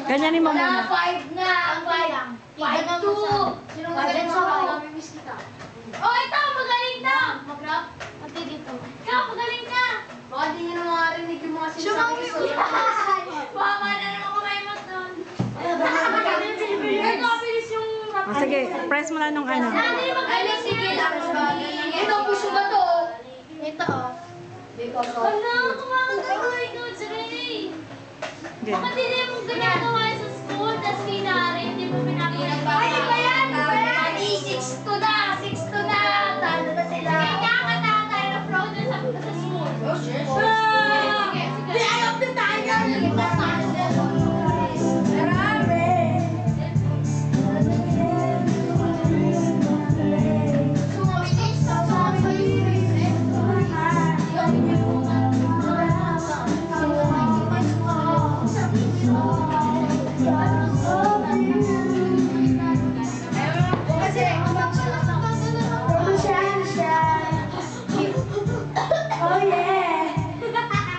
Ganyanin mo muna. 5 na. 5. 5-2. Sino magaling sa ako? Oh, ito! Magaling na! Mag-rap? Pati dito. Ikaw, magaling na! Baka di nyo na makarinig yung mga sinasabi ko. Baka na naman kumain mo doon. Ay, nakabilis yung rap. O sige, press mo na nung ano. Hindi magaling. Sige lang. Ito, puso ba to? Ito, oh. Wala, kumakanta ko ikaw, Dre. Okay. Bakit hindi mo ginagawa sa school, tas kinari, hindi mo pinapagawa? Ay, iba yan! Pati 6-2 na! 6-2 na! Talo na sila! Sige, kakanta tayo ng flow dun sa school. Oh, sure. Sige. Ayop na tayo! Marami!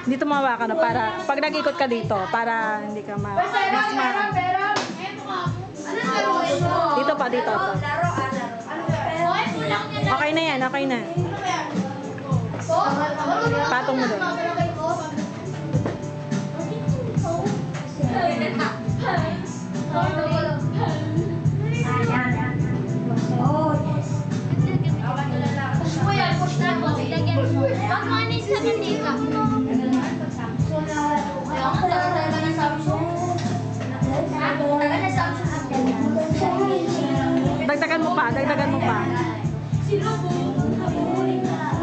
Dito mawa ka na para pag nag-ikot ka dito para hindi ka mas dito pa dito to. Okay na yan, okay na. Patong mo doon. Push mo yan, push na mo. Ilagyan mo. Huwag mo anis sa mantika. Dagdagan mo pa, dagdagan mo pa.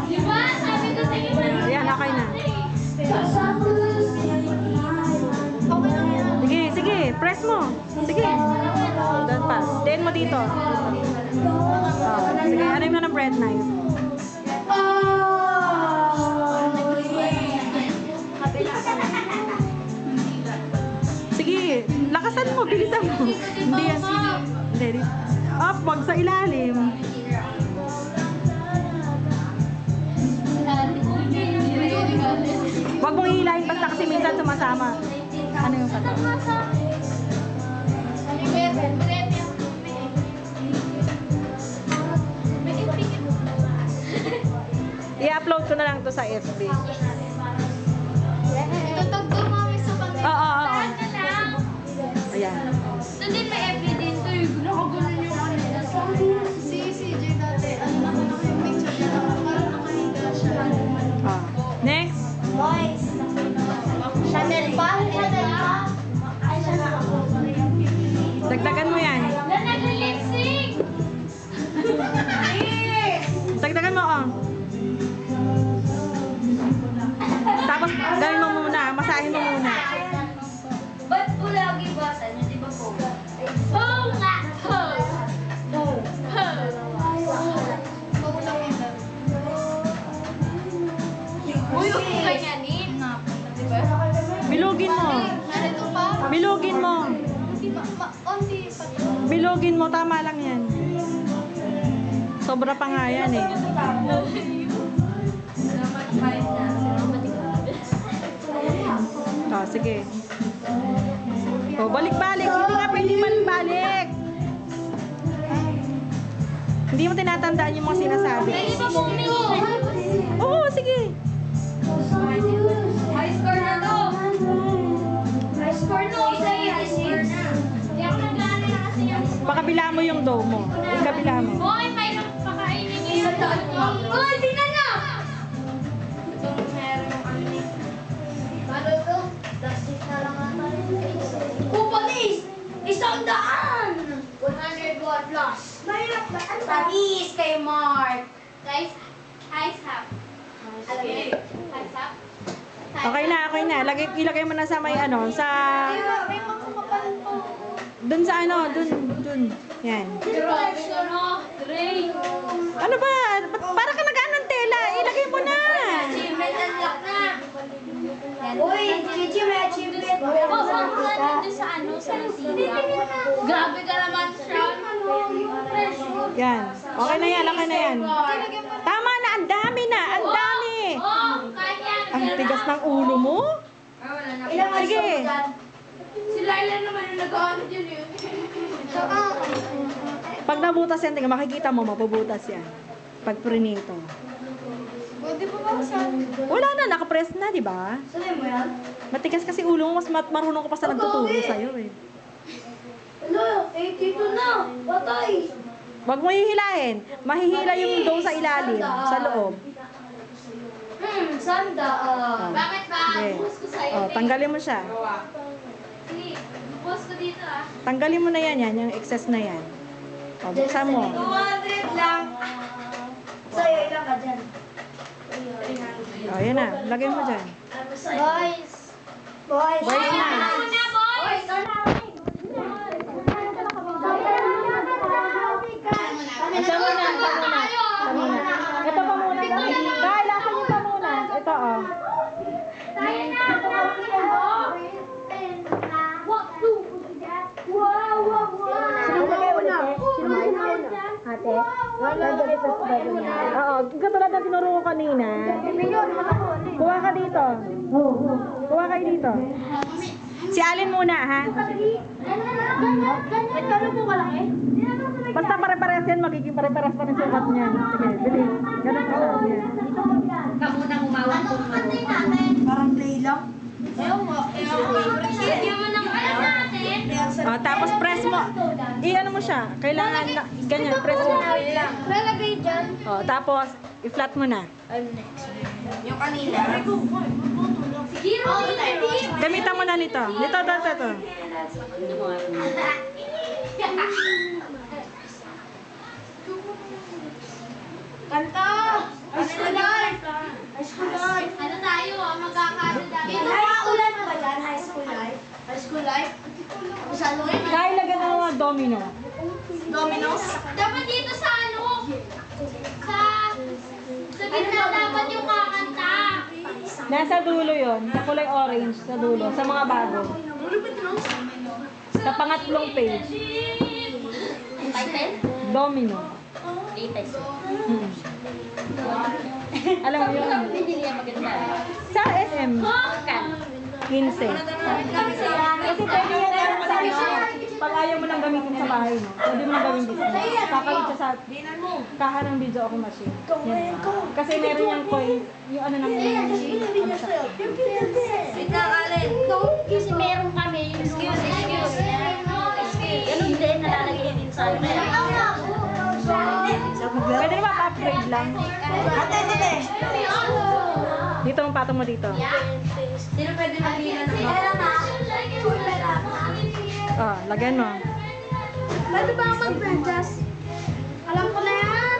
Diba? Sabi ko sa iyo. Ayan, okay na. Sige, sige, press mo. Sige. Doon pa. Diin mo dito. Oh, sige, ano mo ng bread knife. Sige, lakasan mo, bilisan mo. Hindi yan. Hindi. Up, wag sa ilalim. Wag mong hilahin basta kasi minsan sumasama. Ano yung sato? I-upload ko na lang to sa FB. Itutog ko mami sa pag- Oo. Ayan. Doon din may evidence ko yung nakaganon yung ano. Si CJ dati, ano na ko yung picture niya, parang nakahiga siya. Oh. Next. Boys. Chanel pa? Chanel pa? Ay, siya na ako. Dagdagan mo yan. Na nag-lip-sync! Dagdagan mo, oh. Tapos, gawin mo muna. Masahin mo muna. Ba't po lagi basa niyo? Di ba po? Ho nga! Ho! Ho! Uy, huwag mo ganyanin. Diba? Bilugin mo. Narito pa? Bilugin mo. Hindi pa. Onti pa. Bilugin mo. Tama lang yan. Sobra pa nga yan eh. Oh, sige. Oh, balik-balik. Hindi nga pwede balik-balik. Hindi mo tinatandaan yung mga sinasabi. Pwede ba po Oo, sige. High score na to. High score no. High score na. Hindi ako nag-aaral na kasi yung Pakabila mo yung dough mo. Ikabila mo. Boy, may pakainin niyo yung dog. Uy, tingnan na! Itong meron yung ano ni... Paano to? Plastic na lang ata yun. Pupalis! 100! 101 plus. Mahirap ba? Tamis kay Mark. Guys, ice up. Okay. Ice up. Okay na, okay na. Ilagay mo na sa may ano, sa... May makakapal po. Dun sa ano, dun. Yan. Grabe ka na. Dre. Ano ba? Para ka nag-ano ng tela. Ilagay mo na. Achievement unlock na. Uy, Gigi, may achievement. Huwag mo nga dito sa ano, sa Lucina. Grabe ka naman, Sean. Yan. Okay na yan, okay na yan. Tama na, ang dami na. Ang dami. Oh, kanya. Ang tigas ng ulo mo. Ilang Sige. Sila Laila naman yung nag-ano dyan yun. Pag nabutas yan, tingnan, makikita mo, mapubutas yan. Pag prinito. Pwede pa ba saan? Wala na, nakapress na, di ba? Saan mo yan? Matigas kasi ulo mo, mas marunong ko pa sa nagtuturo sa'yo eh. Ano? 82 na. Patay. Huwag mo hihilahin. Mahihila yung doon sa ilalim, sa loob. Sanda. Bakit ba? Okay. Bus ko sa'yo. Oh, tanggalin mo siya. Sige, bus ko dito ah. Tanggalin mo na yan, yung excess na yan. O, buksan mo. 200 lang. Sa'yo, ilang ka dyan? O, yan na. Lagay mo dyan. Boys. Boys. Boys na. Muna, boys. Asa muna, asa muna. Asa muna. Ito pa muna. Dahil, asan yung pa muna? Ito, o. Oo, katulad na tinuro ko kanina. Kuha ka dito. Kuha kayo dito. Si Alin muna, ha? Basta pare-pares yan, magiging pare-pares pa ng sukat niya. Sige, bilis. Ganun ka siya. Yan. Kamunang umawag po. Parang play lang. Ewan mo. Sige mo ng alam natin. Tapos press mo. I-ano mo siya. Kailangan na, ganyan, press mo. Lalagay dyan. Tapos, i-flat mo na. Yung kanila. Sige, Gamitan mo na nito. Ito. Kanta! High school life! High school life! Ano tayo? Magkakasada. Ulan ba yan? High school life? High school life? Saan mo yun? Kaya lagyan ng mga domino. Domino's? Dapat dito sa ano? Sa gitna dapat yung kakanta. Nasa dulo yon, sa kulay orange, sa dulo, sa mga bago. Sa pangatlong page. Title? Domino. Hmm. Alam mo yun? Sa SM. 15. Kasi pwede yan sa pag ayaw mo nang gamitin sa bahay, no? Pwede mo nang gawin business. Kakalit siya sa kaha ng video ako machine. Yan. Kasi meron yung coin, yung ano nang ano siya. Wait lang, Alin. Kasi meron kami. Excuse. Ganun din, nalalagay din sa ano. Pwede naman pa-upgrade lang. Dito mo patong mo dito. Sino pwede maglina ng Lagyan mo. Pwede ba mag-branches? Alam ko na yan.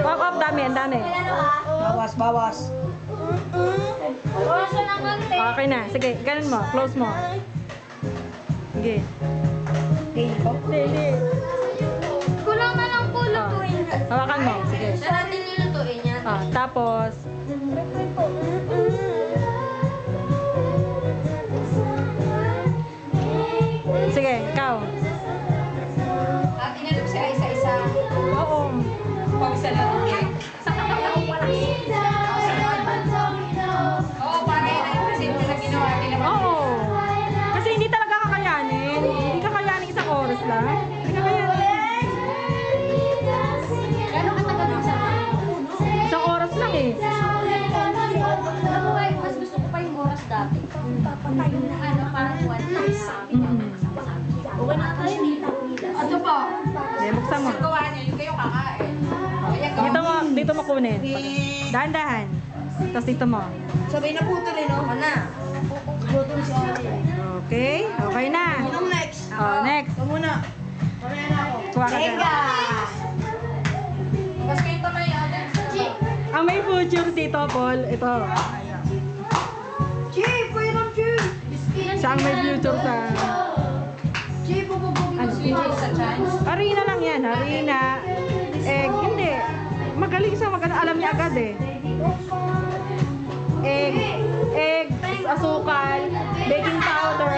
Up, dami, ang dami. Bawas. Bawasan ng konti. Okay na. Sige, ganun mo. Close mo. Sige. Hindi. Kulang na lang po lutuin. Hawakan mo. Sige. Natin yung lutuin yan. Tapos, sige, ikaw. At inanap sila isa-isa. Oo. Pawisa lang. Oo, para yun ang presente na ginawa nila. Oo. Kasi hindi talaga kakayanin. Hindi kakayanin isang oras lang. Hindi kakayanin. Gano'ng katagal mo sa Isang oras lang eh. Mas gusto ko pa yung oras dati. Papatay na ano, parang 1 hours. Okay na tayo dito. Ano po? Sige, buksan mo. Gawa niyo, yung kayo kakain. Kaya Dito mo kunin. Dahan-dahan. Tapos dito mo. sabay na putol eh, no? Ano? Putol si Ate. Okay. Okay na. Anong next? Next. Ito muna. Mamaya na ako. Kuha ka dyan. Mas kayo pa kayo, Ate. Ang may futures dito, Paul. Ito. Chief! Kuya ng Chief! Siya ang may future sa... Chief, bububugin mo si sa chance. Harina lang yan. Harina. Egg. Hindi. Magaling siya. Alam niya agad eh. Egg. Asukal. Baking powder.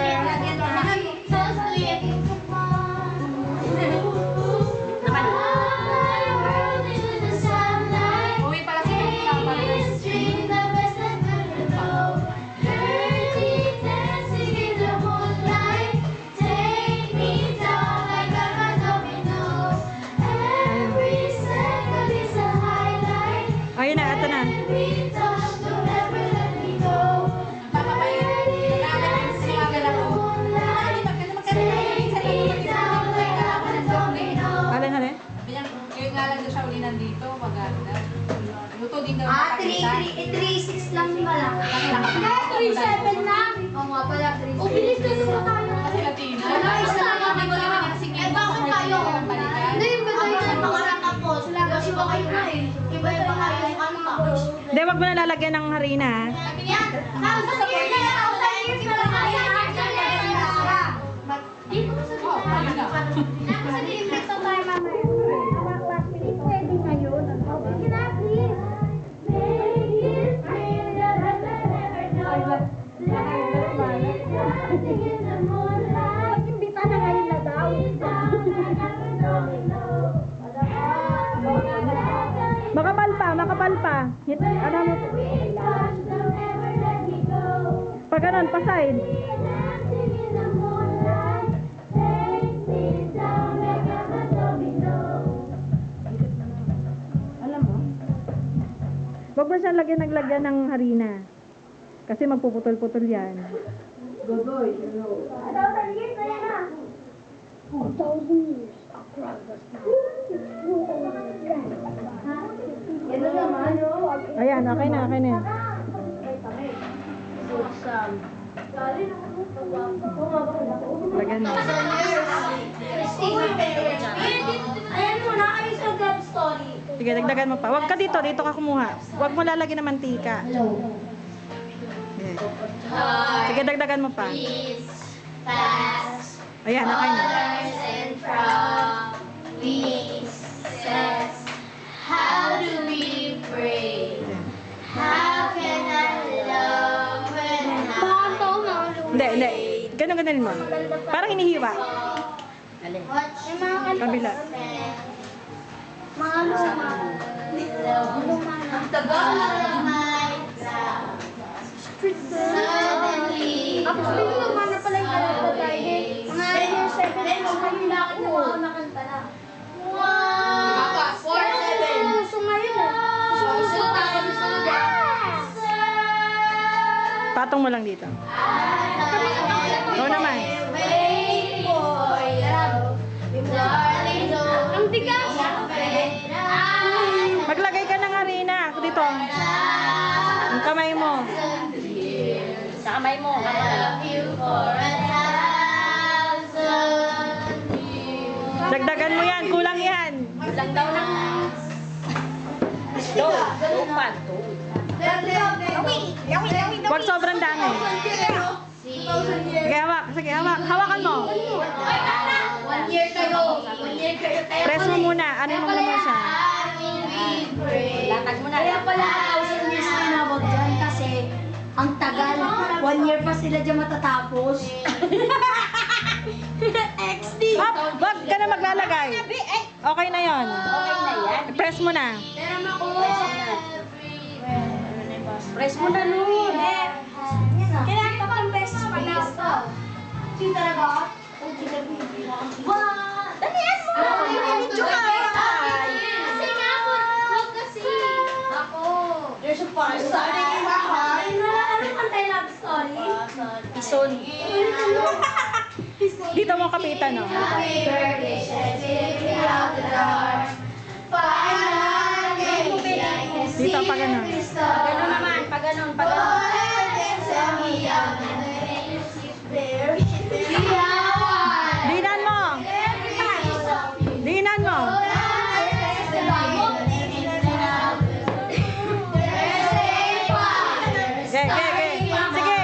Uwi pala si Papa. Kaya 3-7 na. Oo nga pala, 3-7. O, bilis na naman tayo. Wala, isa lang ang hindi naman kasi ngayon. Bakit tayo? Hindi, iba tayo sa mga natapos. Kasi ba kayo na eh. Iba-iba kayo yung ano nga. Hindi, wag mo na lalagyan ng harina, ha? Sabi niya, sa year na lang ako, 10 years na lang kaya dito ko sa limit sa tayo mamaya. Pwede ngayon. Sige na, please. Imbita na ngayon na daw. Makapal pa, makapal pa. Ano mo? Pag ganun, pa-side. Wag mo siyang naglagyan ng harina. Kasi magpuputol-putol yan. Ayan, okay na, okay na. Lagyan mo. Ayan muna kayo sa God story. Sige, dagdagan mo pa. Wag ka dito, dito ka kumuha. Wag mo lalagyan ng mantika. Okay. Sige, dagdagan mo pa. Fast. Ayan, okay na. And promises. How do we pray? How can I love when Hindi, hindi. Ganun, ganunin mo. Parang hinihiwa. Kabila. Mga luma. Ang tagal. Suddenly. Ako sabihin mo, mana pala yung kalata tayo. Mga year 7 na kayo lakad na mga nakanta na. Wow! 4-7. So ngayon na. So tayo sa lugar. Patong mo lang dito. Ikaw naman. Wait for you, darling, don't ang tigas. Maglagay ka ng harina. Dito. Ang kamay mo. Sa kamay mo. I love you for 1,000 years. Dagdagan mo yan. Kulang yan. Ilang daw na. Go. Go pa. Go. Huwag sobrang dami. Sige, hawak. Sige, hawak. Hawakan mo. 1 year kayo. 1 year kayo. Press mo muna. Ano mo naman siya? Latag mo na. Kaya pala 1,000 years tinawag dyan kasi ang tagal. 1 year pa sila dyan matatapos. XD. Wag ka na maglalagay. Okay na yon. Okay na yan. Press mo na. Pero ako. Press mo na nun. Kailangan pa pang beses pa na ako. Sino talaga? Dalian mo! Medyo kaya. Kasi nga ako, huwag kasi. Ako. There's a part. Sorry, iwahan. Ano kang tayo love story? Ison. Dito mo kapitan, no? Happy birthday, take me out the dark. Finally, I can see Dito, pa ganun. the stars. Ganun naman. Pag ganun. Pag Go ganun. ahead and tell me I'm in the names there. Yeah. Dinan mo. Dinan mo. Ge, ge, ge. Sige.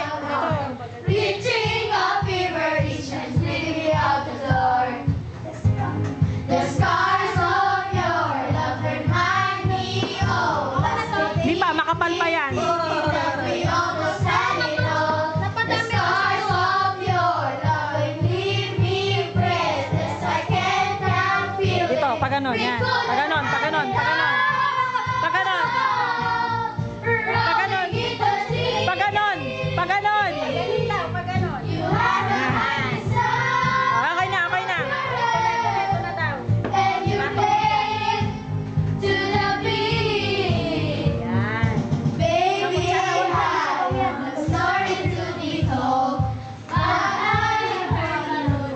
Reaching up fever, each and me out the door. The scars of your love remind me, oh, Di pa, makapal pa yan. we almost had it all. The scars of your love leave me breathless. I can't feel Dito, it. pa ganon, yan. Pa ganon, pa ganon, pa ganon. Pa ganon. Paganon. Paganon. Paganon. You have a answer. Okay na, okay na. And you play to the beat. Baby, I'm starting to be told.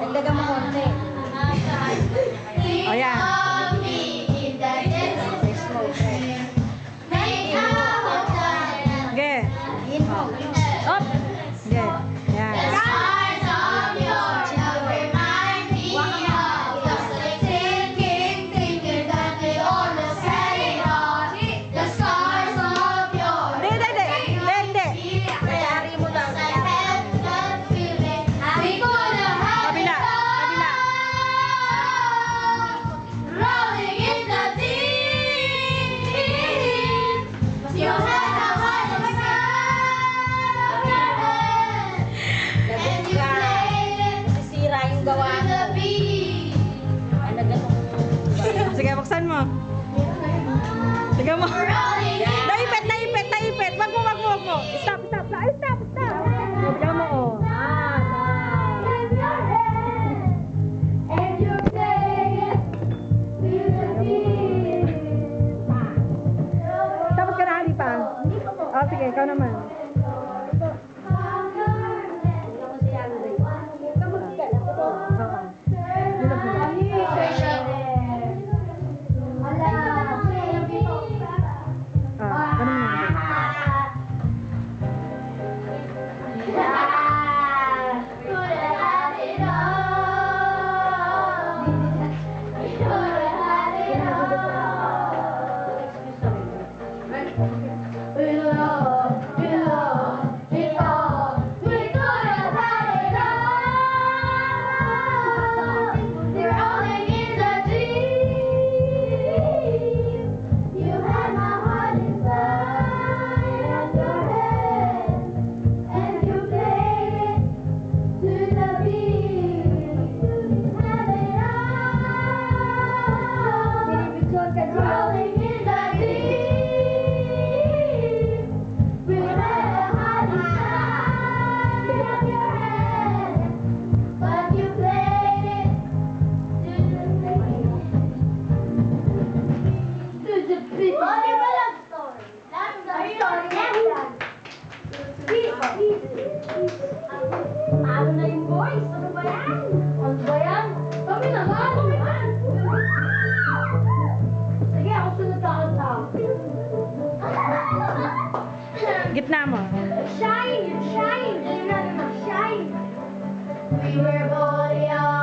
Dagdagan mo konti. O, yan. Ge. Make Talo na yung boys. Ano ba yan? Ano ba yan? Kami naman. Sige, ako sunod kakanta. Gitna mo. Shine! Shine! Shine! We were both young.